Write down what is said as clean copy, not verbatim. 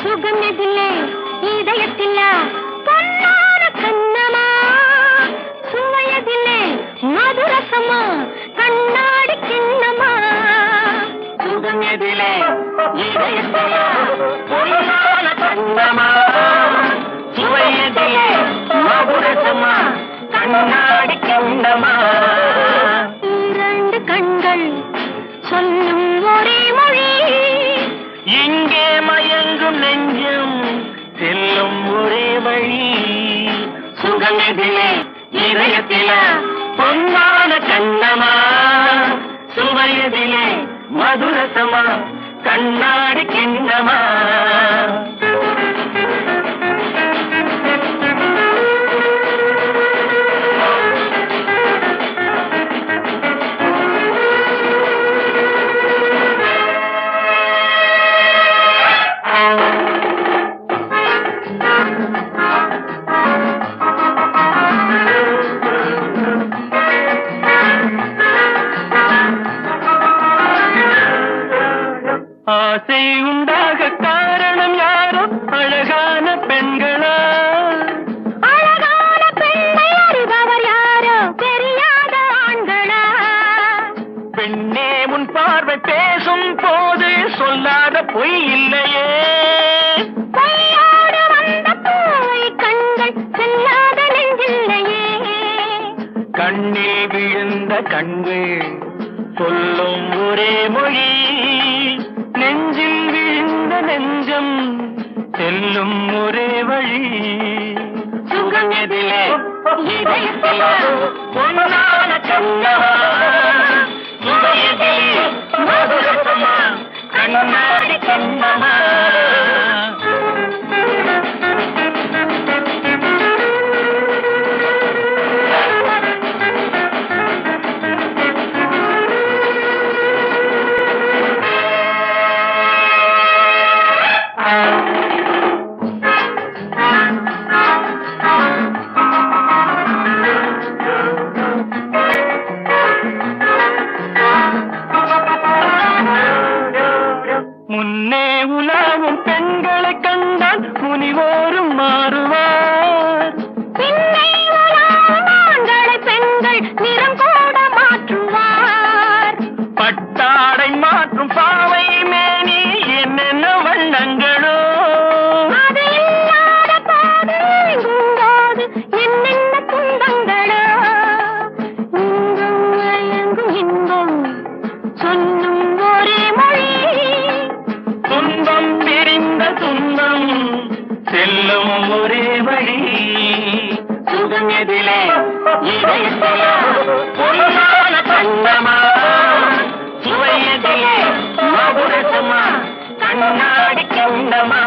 சுகமெதிலே இதயத்தில பொன்னார கண்ணமா, சுவையதிலே மதுரசமா கண்ணாடி கிண்ணமா. சுகமெதிலே இதயத்தில பொன்னார கண்ணமா, சுவையதிலே மதுரசமா கண்ணாடி கிண்ணமா. இரண்டு கண்கள் சொல்லும் ஒரே மொழி, இங்கே மயங்கும் நெஞ்சம் செல்லும் ஒரே வழி. சுகமெதிலே இதயத்தில பொன்னான கண்ணமா, சுவையதிலே மதுரசமா கண்ணாடி கிண்ணமா. ஆசை உண்டாக காரணம் யாரோ அழகான பெண்களா, அழகான பெண்ணை அறிபவர் யாரோ தெரியாத ஆண்களா. பெண்ணே உன் பார்வை பேசும் போது சொல்லாத பொய் இல்லையே, பொய்யோடு வந்த பூவை கண்கள் செல்லாத நெஞ்சில்லையே. கண்ணில் விழுந்த கண்கள் சொல்லும் ஒரே மொழி, நெஞ்சில் விழுந்த நெஞ்சம் செல்லும் ஒரே வழி. சுகமெதிலே இதயத்தில பொன்னான கண்ணமா, சுவையதிலே மதுரசமா கண்ணாடி கண்ணமா. முன்னே உலாவும் பெண்களை கண்டால் முனிவோரும் மாறுவார், பின்னை உலாவும் ஆண்களை பெண்கள் நிறம் கூட மாற்றுவார். பட்டாடை மாற்றும் பாவை மேனி என்னென்ன வண்ணங்களோ, அது இல்லாத போது எங்கும்போது என்னென்ன துன்பங்களோ. இன்பம் மயங்கும் இன்பம் சொல்லும் ஒரே மொழி, துன்பம் பிரிந்த துன்பம் செல்லும் ஒரே வழி. சுகமெதிலே இதயத்தில பொன்னான கண்ணமா, சுவையதிலே மதுரசமா கண்ணாடி கிண்ணமா.